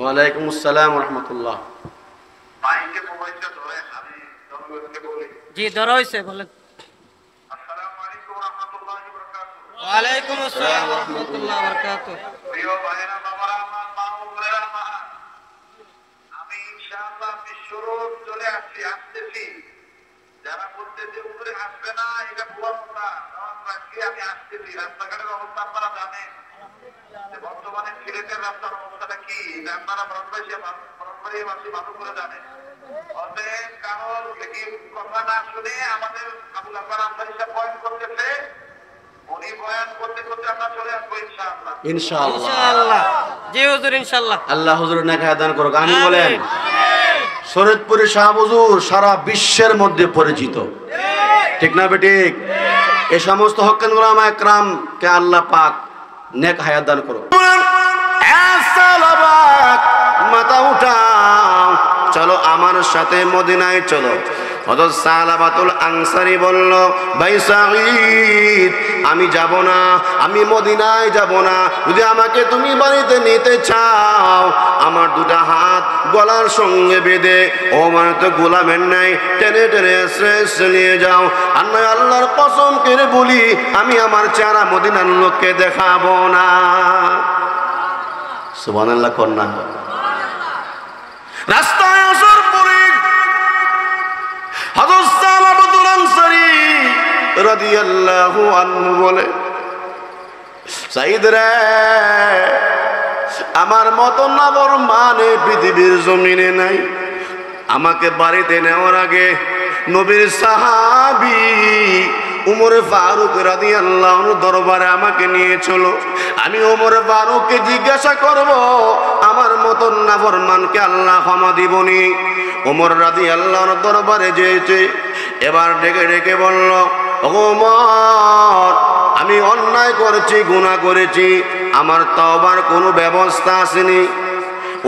ওয়ালাইকুম আসসালাম ওয়া রাহমাতুল্লাহ। মাইকে মোবাইলটা ধরে আমি জনগণকে বলি। জি ধরা হইছে বলেন। আসসালামু আলাইকুম ওয়া রাহমাতুল্লাহি ওয়া বারাকাতুহু। ওয়া আলাইকুম আসসালাম ওয়া রাহমাতুল্লাহি ওয়া বারাকাতুহু। প্রিয় ভাইরা বাবারা আমার মা ও বোনেরা আমার, আমি ইনশাআল্লাহ বিশ্বরূপ চলে আসতেছি। যারা বলতেছে উপরে আসবে না এটা ভুয়া কথা, আমি আসতেছি। রাস্তাঘাটের অবস্থা আপনারা জানেন, বর্তমানে সিলেটের রাস্তার অবস্থাটা কি আপনারা ব্রহ্মবাসী ভালো করে জানেন। অতএব কারোর কথা না শুনে আমাদের আবুল আকবর আনসারী সাহেব বয়ান করতেছে, উনি বয়ান করতে করতে আমরা চলে আসবো ইনশাআল্লাহ। ইনশাআল্লাহ জি হুজুর ইনশাআল্লাহ। আল্লাহ হুজুরের নেক হায়াত দান করুক, আমিন বলেন। শরীয়তপুরের শাহ হুজুর সারা বিশ্বের মধ্যে পরিচিত, ঠিক না বেঠিক? এই সমস্ত হক্কান উলামা একরামকে আল্লাহ পাক নেক হায়াত দান করুক। মাথা উঠাও, চলো আমার সাথে মদিনায় চলো। হযরত সালাবাতুল আনসারী বলল, ভাই সাঈদ আমি যাব না, আমি মদিনায় যাব না। যদি আমাকে তুমি বাড়িতে নিতে চাও, আমার দুটা হাত গলার সঙ্গে বেঁধে, ও মানে তো গোলামের নাই, টেনে টেনে এসে নিয়ে যাও। আর নয় আল্লাহর কসম করে বলি, আমি আমার চেহারা মদিনার লোককে দেখাবো না। সুবহানাল্লাহ কন্যা। রাস্তায় আসার পরে হযরত সালাবাতুল আনসারী রাদিয়াল্লাহু আনহু বলে, সাঈদ রে, আমার মতো নাফরমান এই পৃথিবীর জমিনে নাই। আমাকে বাড়িতে নেওয়ার আগে নবীর সাহাবী উমর ফারুক রাদিয়াল্লাহু আনহু দরবারে আমাকে নিয়ে চলো। আমি উমর ফারুককে জিজ্ঞাসা করব, আমার মতো নাফরমানকে আল্লাহ ক্ষমা দিবনি? উমর রাদিয়াল্লাহু আনহু দরবারে যেতে এবার ডেকে ডেকে বলল, উমর আমি অন্যায় করেছি, গুনাহ করেছি, আমার তওবার কোনো ব্যবস্থা আসেনি।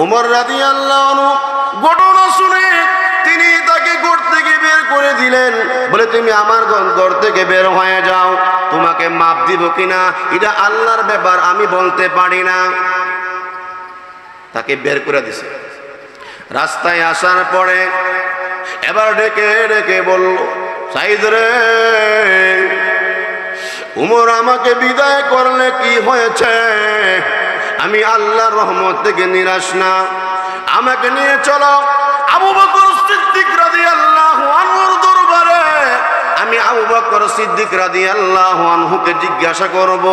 উমর রাদিয়াল্লাহু আনহু ঘটনা শুনে তিনি তাকে ঘর থেকে বের করে দিলেন, বলে তুমি আমার ঘর থেকে বের হয়ে যাও, তোমাকে মাপ দিব কিনা এটা আল্লাহর ব্যাপার, আমি বলতে পারি না। তাকে বের করে দিছে। রাস্তায় আসার পরে এবার ডেকে ডেকে বলল, সাঈদ রে, উমর আমাকে বিদায় করলে কি হয়েছে? আমি আল্লাহর রহমত থেকে নিরাশ না, আমাকে নিয়ে চলো আবু বকর সিদ্দিক রাদিয়াল্লাহু আনহুর দরবারে। আমি আবু বকর সিদ্দিক রাদিয়াল্লাহু আনহুকে জিজ্ঞাসা করব,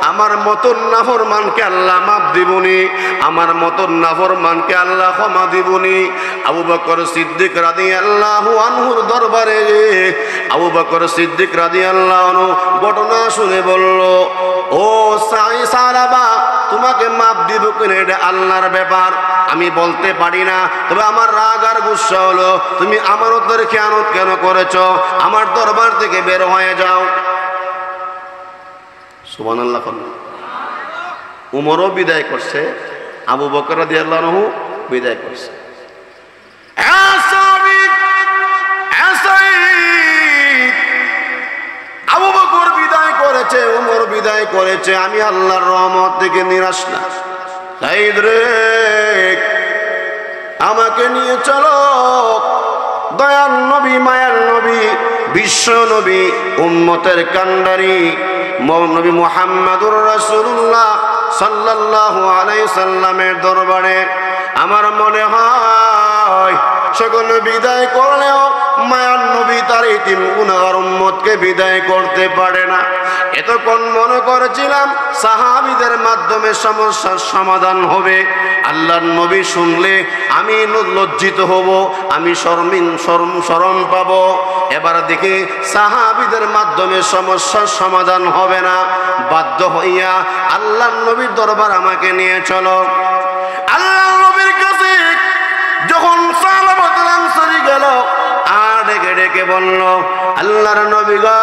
আমার মতন নাফরমানকে আল্লাহ মাফ দিবনি? আমার মতন নাফরমানকে আল্লাহ ক্ষমা দিবনি? আবু বকর সিদ্দিক রাদিয়াল্লাহু আনহুর দরবারে আবু বকর সিদ্দিক রাদিয়াল্লাহু আনহু ঘটনা শুনে বলল, ও সাহাবা, তোমাকে মাফ দিব কিনা এটা আল্লাহর ব্যাপার, আমি বলতে পারি না। তবে আমার রাগ আর গুসা হলো, তুমি আমানতের খেয়ানত কেন করেছো? আমার দরবার থেকে বের হয়ে যাও। সুবহানাল্লাহ। উমরও বিদায় করছে, আবু বকর রাদিয়াল্লাহু আনহু বিদায় করছে। আবু বকর বিদায় করেছে, উমর বিদায় করেছে, আমি আল্লাহর রহমত থেকে নিরাশ না। সাঈদ রে, আমাকে নিয়ে চলো দয়ার নবী, মায়ার নবী, বিশ্ব নবী, উম্মতের কান্ডারি নবী মুহাম্মদুর রাসূলুল্লাহ সাল্লাল্লাহু আলাইহি সাল্লামের দরবারে। আমার মনে হয় সকল বিদায় করলেও মায়ার নবী তার ইতিম গুনাহগার উম্মতকে বিদায় করতে পারে না। এতক্ষণ মনে করেছিলাম সাহাবীদের মাধ্যমে সমস্যার সমাধান হবে, আল্লাহর নবী শুনলে আমি লজ্জিত হব, আমি শরম পাবো। এবার দেখি সাহাবীদের মাধ্যমে সমস্যার সমাধান হবে না, বাধ্য হইয়া আল্লাহর নবীর দরবার আমাকে নিয়ে চলো। আল্লাহর নবীর কাছে যখন সালাবাতুল আনসারী গেল, আর ডেকে ডেকে বলল, আল্লাহর নবী গো,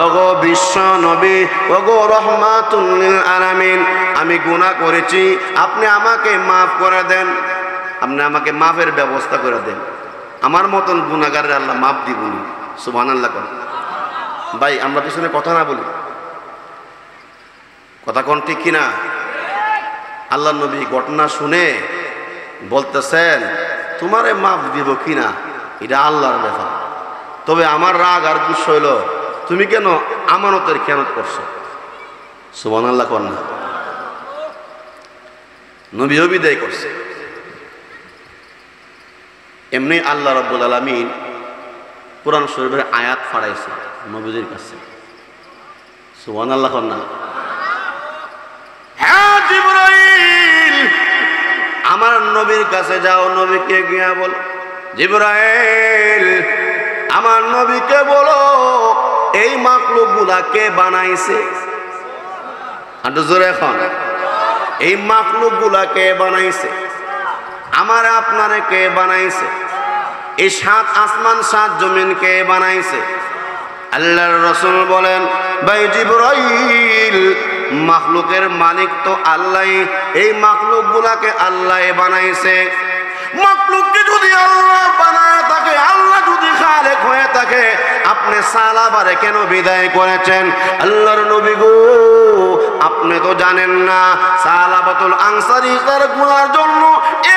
ওগো বিশ্ব নবী, ওগো রহমাতুল লিল আলামিন, আমি গুনাহ করেছি, আপনি আমাকে মাফ করে দেন, আপনি আমাকে মাফের ব্যবস্থা করে দেন। আমার মতন গুনাহগারের আল্লাহ মাফ দিবনি। সুবহানাল্লাহ। ভাই আমরা পিছনে কথা না বলি, কথা কোন ঠিক কিনা? আল্লাহ নবী ঘটনা শুনে বলতেছেন তোমারে মাফ দিব কিনা এটা আল্লাহর ব্যাপার, তবে আমার রাগ আর গুসা হইল তুমি কেন আমানতের খেয়ানত করছো। সুবহানাল্লাহ কন্যা নবীও বিদায় করছে। এমনি আল্লাহ রাব্বুল আলামিন কোরআন শরীফের আয়াত ফাড়াইছে নবীদের কাছে। সুবহানাল্লাহ কন্যা। হ্যাঁ জিবরাইল আমার নবীর কাছে যাও, নবীকে গিয়া বলো জিবরাইল আমার নবীকে বলো এই মাখলুক গুলা কে বানাইছে। আর জোরে এখন এই মাখলুক গুলা কে বানাইছে, আমার আপনারে কে বানাইছে, এই 7 আসমান 7 জমিন কে বানাইছে। আল্লাহর রাসূল বলেন ভাই জিবরাইল মাখলুকের মালিক তো আল্লাহ, এই মাখলুক গুলাকে আল্লাহ বানাইছে। মাখলুককে যদি আল্লাহ বানায় থাকে, আল্লাহ যদি খালেক হয়ে থাকে, আপনি সালাবারে কেন বিদায় করেছেন? আল্লাহর নবী গো আপনি তো জানেন না সালাবাতুল আনসারী তার গুনার জন্য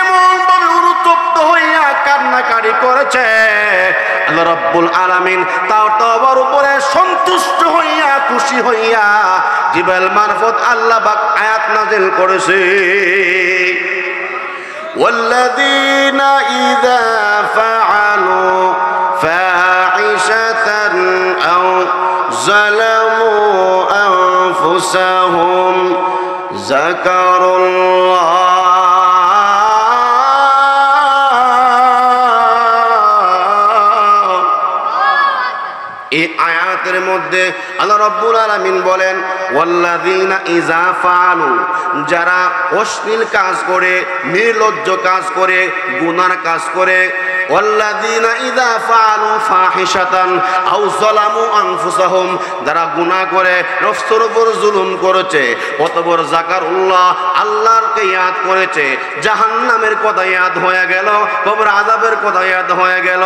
এমন ভাবে উত্তপ্ত হইয়া কান্নাকাটি করেছে, আল্লাহ রাব্বুল আলামিন তাও তওবার উপরে সন্তুষ্ট হইয়া খুশি হইয়া জিবরাইল মারফত আল্লাহ পাক আয়াত নাযিল করেছে। والذين إذا فعلوا فاحشة أو ظلموا أنفسهم ذكروا الله এই আয়াতের মধ্যে আল্লাহ রাব্বুল আলামিন বলেন ওয়াল্লাযীনা ইযা ফাআলু যারা অশ্লীল কাজ করে, নির্লজ্জ কাজ করে, গুনার কাজ করে, ওয়াল্লাযীনা ইযা ফাআলু ফাহিশাতান আও যালামু আনফুসাহুম যারা গুনাহ করে নফসের উপর জুলুম করেছে, অতঃপর যাকারুল্লাহ আল্লাহকে ইয়াদ করেছে, জাহান্নামের কথা ইয়াদ হয়ে গেল, কবর আযাবের কথা ইয়াদ হয়ে গেল,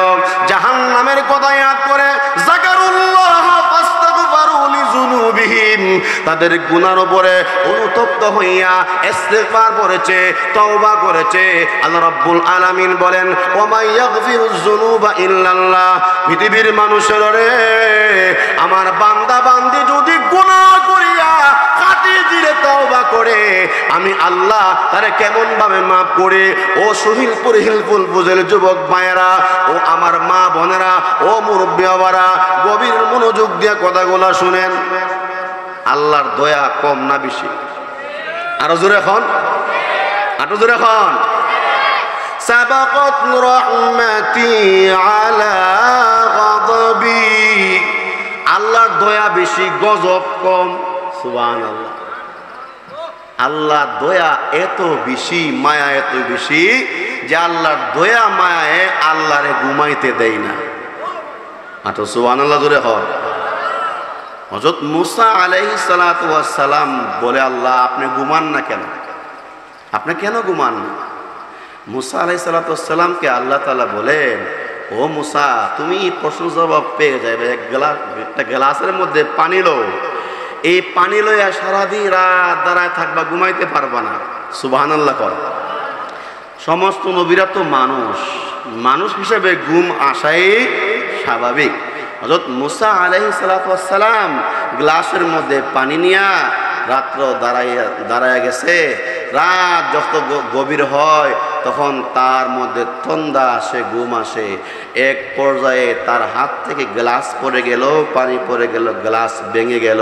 জাহান্নামের কথা ইয়াদ করে যাকারুল্লাহ ফাস্তাগফারু লিযুনুবিহিম তাদের গুনার উপরে অনুতপ্ত হইয়া ইস্তিগফার করেছে, তওবা করেছে। আল্লাহ রাব্বুল আলামিন বলেন ওয়া ইয়াগফিরুয যুনুবা ইল্লাল্লাহ পৃথিবীর মানুষের রে আমার বান্দা বান্দি যদি গুনাহ করিয়া খাঁটি দিলে তওবা করে আমি আল্লাহ তারে কেমন ভাবে মাফ করে। ও সুহিলপুর হিলফুল বুঝের যুবক ভাইয়েরা, ও আমার মা বোনেরা, ও মুরব্বী বাবারা, গভীর মনোযোগ দিয়ে কথাগুলা শুনেন। আল্লাহর দয়া কম না বেশি? আরো জোরে এখন, আরো জোরে এখন। সাবাকাত রাহমাতি আলা গাযবি আল্লাহর দয়া বেশি, গজব কম। সুবহানাল্লাহ। আল্লাহর দয়া এত বেশি, মায়া এত বেশি যে আল্লাহর দয়া মায়ায় আল্লাহরে ঘুমাইতে দেয় না। আতো সুবহানাল্লাহ জোরে হয়। হযরত মুসা আলাইহিস সালাতু ওয়াস সালাম বলে আল্লাহ আপনি ঘুমান না কেন, আপনি কেন ঘুমান না? মুসা আলাইহিস সালাতু ওয়াস সালামকে আল্লাহ তাআলা বলেন ও মুসা তুমি প্রশ্ন জবাব পেয়ে যাবে, একটা গ্লাসের মধ্যে পানি লো, এই পানি লইয়া সারাদিন রাত দাঁড়ায় থাকবা, ঘুমাইতে পারবা না। সুবহানাল্লাহ কর। সমস্ত নবীরা তো মানুষ, মানুষ হিসেবে ঘুম আসাই স্বাভাবিক। হযরত মুসা আলাইহিস সালাতু ওয়াস সালাম গ্লাসের মধ্যে পানি নিয়া রাত্র দাঁড়ায় গেছে। রাত যত গভীর হয় তখন তার মধ্যে তন্দা আসে, ঘুম আসে। এক পর্যায়ে তার হাত থেকে গ্লাস পড়ে গেল, পানি পড়ে গেল, গ্লাস ভেঙে গেল।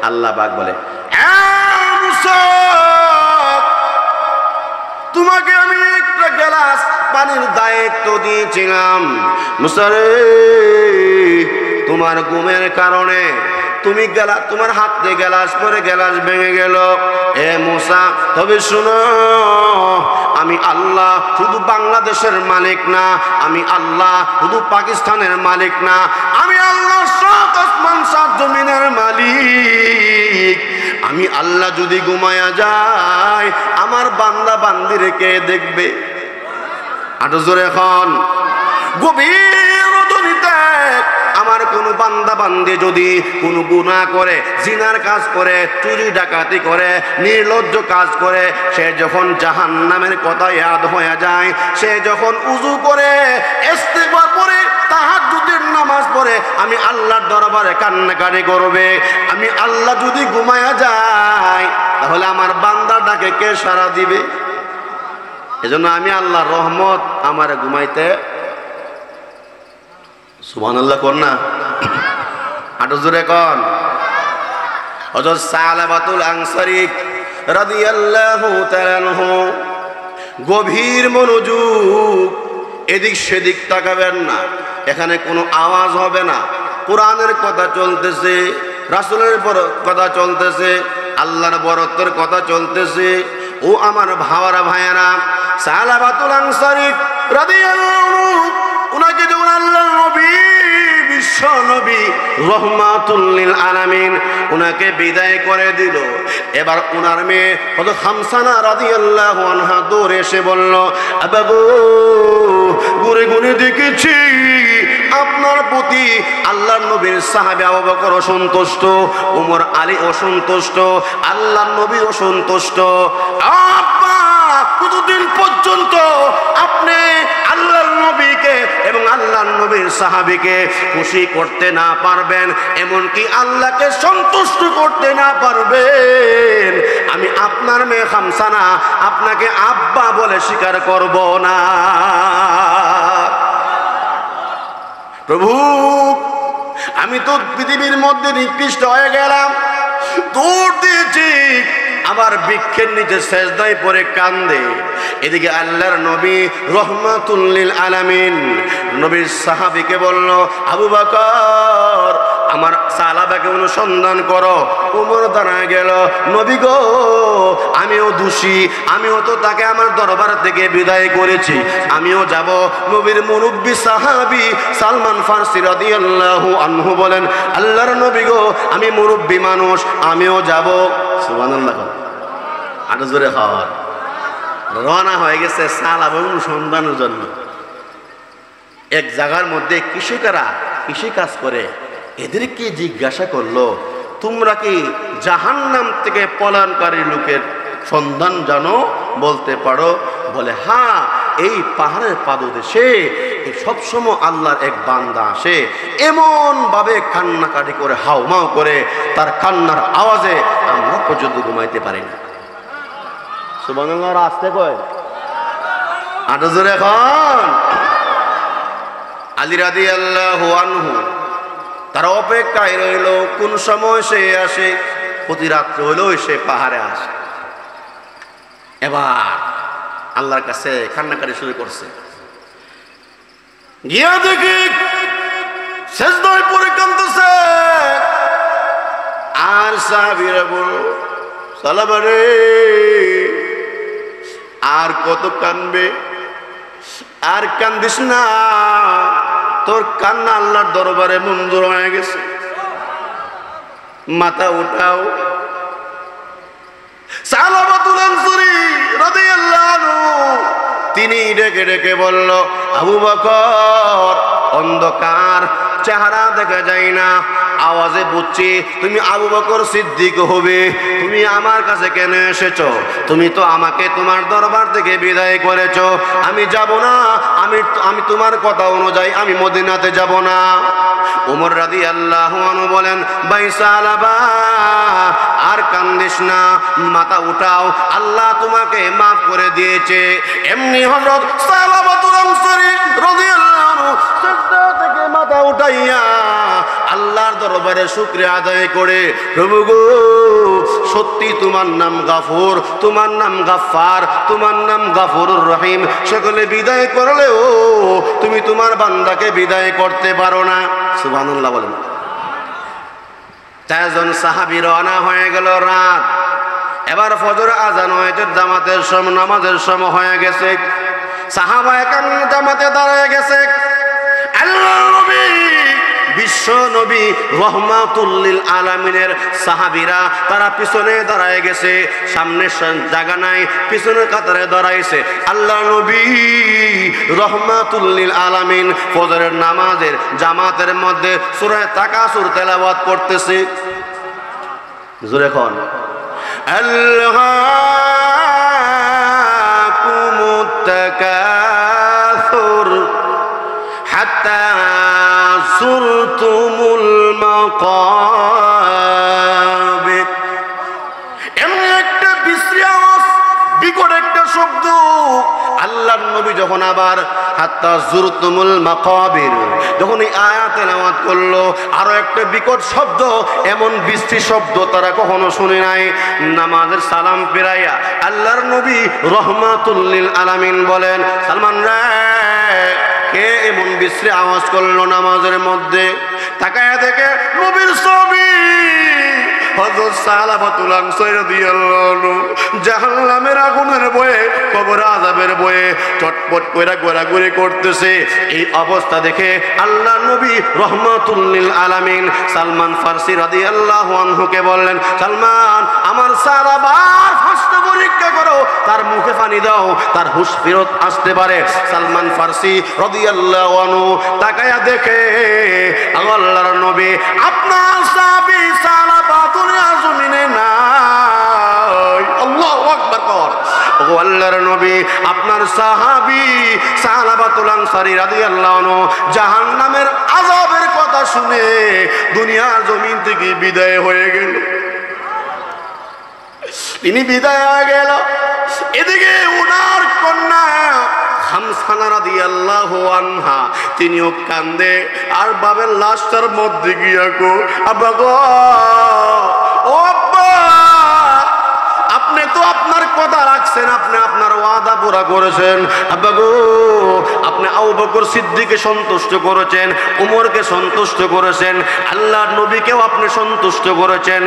আল্লাহ পাক বলে তোমাকে আমি একটা গ্লাস পানির দায়িত্ব দিয়েছিলাম, মুসা রে তোমার ঘুমের কারণে তুমি তোমার হাত দিয়ে গ্লাস পরে গ্লাস ভেঙে গেল। এ মুসা তবে শুনো আমি আল্লাহ শুধু বাংলাদেশের মালিক না, আমি আল্লাহ শুধু পাকিস্তানের মালিক না, আমি আল্লাহ 7 আসমান 7 জমিনের মালিক। আমি আল্লাহ যদি ঘুমায়া যায় আমার বান্দা বান্দিরে কে দেখবে? আরো জোরে এখন। গভীর রজনীতে আমার কোনো বান্দা বান্দি যদি কোনো গুনাহ করে, জিনার কাজ করে, চুরি ডাকাতি করে, নির্লজ্জ কাজ করে, সে যখন জাহান্নামের কথা ইয়াদ হয়ে যায়, সে যখন উযু করে, ইস্তিগফার পড়ে, তাহাজ্জুদের নামাজ পড়ে, আমি আল্লাহর দরবারে কান্নাকাটি করবে। আমি আল্লাহ যদি ঘুমায়া যায়, তাহলে আমার বান্দার ডাকে কে সাড়া দিবে? এজন্য আমি আল্লাহর রহমত আমার ঘুমাইতে, সুবহানাল্লাহ কোন না, আটো জোরে কোন। হযরত সালাবাতুল আনসারী রাদিয়াল্লাহু তাআলা আনহু, গভীর মনোযোগ, এদিক সেদিক তাকাবেন না, এখানে কোনো আওয়াজ হবে না, কোরআনের কথা চলতেছে, রাসূলের কথা চলতেছে, আল্লাহর বরত্বের কথা চলতেছে। ও আমার ভাওয়ারা ভাইয়ারা, সালাবাতুল আনসারী রাদিয়াল্লাহু আনহু, উনাকে যখন আল্লাহর নবী, বিশ্ব নবী রহমাতুল লিল আলামিন উনাকে বিদায় করে দিল, এবার উনার মেয়ে হযরত হামসানা রাদিয়াল্লাহু আনহা দৌড়ে এসে বলল, আব্বা গো, ঘুরে ঘুরে দেখেছি আপনার প্রতি আল্লাহর নবীর সাহাবী আবু বকর অসন্তুষ্ট, ওমর আলী অসন্তুষ্ট, আল্লাহর নবী অসন্তুষ্ট। আব্বা, কতদিন পর্যন্ত আপনি আল্লাহর নবীকে এবং আল্লাহর নবীর সাহাবীকে খুশি করতে না পারবেন, এমনকি আল্লাহকে সন্তুষ্ট করতে না পারবেন? আমি আপনার মেয়ে হামসানা আপনাকে আব্বা বলে স্বীকার করব না। প্রভু, আমি তো পৃথিবীর মধ্যে নিকৃষ্ট হয়ে গেলাম, দৌড় দিয়েছি, আবার বৃক্ষের নিচে সেজদায় পড়ে কান্দে। এদিকে আল্লাহর নবী রহমাতুল লিল আলামিন নবীর সাহাবীকে বলল, আবু বকর, আমার সালাবাকে অনুসন্ধান করো। ওমর দাঁড়ায় গেল, নবী গো, আমিও দোষী, আমিও তো তাকে আমার দরবার থেকে বিদায় করেছি, আমিও যাব। নবীর মুরব্বী সাহাবী সালমান ফারসি রাদিয়াল্লাহু আনহু বলেন, আল্লাহর নবী গো, আমি মুরব্বী মানুষ, আমিও যাব। সুবহানাল্লাহ, আরো জোরে হওয়ার রওনা হয়ে গেছে সালাবা অনুসন্ধানের জন্য। এক জায়গার মধ্যে কৃষকেরা কৃষি কাজ করে, এদেরকে জিজ্ঞাসা করলো, তোমরা কি জাহান্নাম থেকে পলায়নকারী লোকের সন্ধান জানো, বলতে পারো? বলে, হ্যাঁ, এই পাহাড়ের পাদদেশে সবসময় আল্লাহর এক বান্দা আসে, এমন ভাবে কান্নাকাটি করে, হাউমাউ করে, তার কান্নার আওয়াজে আমরা পর্যন্ত ঘুমাইতে পারি না। সুবহানাল্লাহ, আসতে কয় আটো জোরে এখন। আলী রাদিয়াল্লাহু আনহু তারা অপেক্ষায় রইল, কোন সময় সে আসে। প্রতি রাত্রে হইলেও সে পাহাড়ে আসে। এবার আল্লাহর কাছে কান্নাকাটি শুরু করছে। গিয়া দেখি সেজদায় পড়ে কাঁদতেছে। আর সাহাবীরা বলল, সালাবা রে, আর কত কানবে? আর কান্দিস না, তোর কান্না আল্লাহর দরবারে মঞ্জুর হয়ে গেছে, মাথা উঠাও। সালাবাতুল আনসারী রাদিয়াল্লাহু আনহু তিনি ডেকে ডেকে বলল, আবু বকর, অন্ধকার, চেহারা দেখা যায় না, আওয়াজে বুঝছি তুমি আবু বকর সিদ্দিক হবে। তুমি আমার কাছে কেন এসেছো? তুমি তো আমাকে তোমার দরবার থেকে বিদায় করেছো। আমি যাব না, আমি তোমার কথা অনুযায়ী আমি মদিনাতে যাব না। ওমর রাদিয়াল্লাহু আনহু বলেন, ভাই সালাবা, আর কান্দিস না, মাথা উঠাও, আল্লাহ তোমাকে মাফ করে দিয়েছে। এমনি হযরত সালাবাতুল আনসারী রাদিয়াল্লাহু আনহু সিজদা থেকে মাথা উঠাইয়া আল্লাহর দরবারে শুকরিয়া আদায় করে, প্রভু গো, সত্যি তোমার নাম গাফুর, তোমার নাম গাফফার, তোমার নাম গাফুরুর রহিম। সকলে বিদায় করলেও তুমি তোমার বান্দাকে বিদায় করতে পারো না। সুবহানাল্লাহ বলেন। 4 জন সাহাবী রওনা হয়ে গেল রাত। এবার ফজর আজান হয়েছে, জামাতের সময়, নামাজের সময় হয়ে গেছে। সাহাবায়ে কেরাম জামাতে দাঁড়ায় গেছে। আল্লাহর নবী বিশ্ব নবী রহমাতুল লিল আলামিনের সাহাবীরা তারা পিছনে দাঁড়ায় গেছে, সামনে জায়গা নাই, পিছনে কাতারে দাঁড়াইছে। আল্লাহ নবী রহমাতুল লিল আলামিন ফজরের নামাজের জামাতের মধ্যে সূরা তাকাসুর তেলাওয়াত করতেছে। জোরে কোন আল্লাহুমুত তাকাসুর হাত্তা যুরতুমুল মাকাবির। এমন একটা বিশ্রী আওয়াজ, বিকট একটা শব্দ। আল্লাহর নবী যখন আবার হাত্তা যুরতুমুল মাকাবির যখন এই আয়াত তেলাওয়াত করলো, আরো একটা বিকট শব্দ, এমন বিশ্রী শব্দ তারা কখনো শুনে নাই। নামাজের সালাম ফিরাইয়া আল্লাহর নবী রহমাতুল লিল আলামিন বলেন, সালমান রে, কে এমন বিশ্রী আওয়াজ করলো নামাজের মধ্যে? তাকায়া দেখে নবীর ছবি হযরত সালাবাতুল আনসারী রাদিয়াল্লাহু আনহু জাহান্নামের আগুনের ভয়ে, কবর আযাবের ভয়ে চটপট কইরা ঘোরাঘুরি করতেছে। এই অবস্থা দেখে আল্লাহর নবী রহমাতুল লিল আলামিন সালমান ফারসি রাদিয়াল্লাহু আনহুকে বললেন, সালমান, আমার সালাবার ফাঁসটা পরীক্ষা করো, তার মুখে পানি দাও, তার হুঁশ ফেরত আসতে পারে। সালমান ফারসি রাদিয়াল্লাহু আনহু তাকায়া দেখে আল্লাহর নবী আপনার সাহাবী সালাবা দুনিয়া জমিনে নাই। আল্লাহু আকবার কর। ও আল্লাহর নবী, আপনার সাহাবী সালাবাতুল আনসারী রাদিয়াল্লাহু আনহু জাহান্নামের আযাবের কথা শুনে দুনিয়ার জমিন থেকে বিদায় হয়ে গেল। তিনি বিদায় হয়ে গেল। এদিকে উনার কন্যা হামসানা রাদিয়াল্লাহু আনহা তিনিও কান্দে, আর বাবের লাশটার মধ্যে গিয়া গো, আব্বা গো, ও আব্বা, আপনি তো আপনার কথা রাখছেন, আপনি আপনার ওয়াদা পুরা করেছেন। আব্বা গো, আপনি আবু বকর সিদ্দিককে সন্তুষ্ট করেছেন, উমরকে সন্তুষ্ট করেছেন, আল্লাহর নবীকেও আপনি সন্তুষ্ট করেছেন।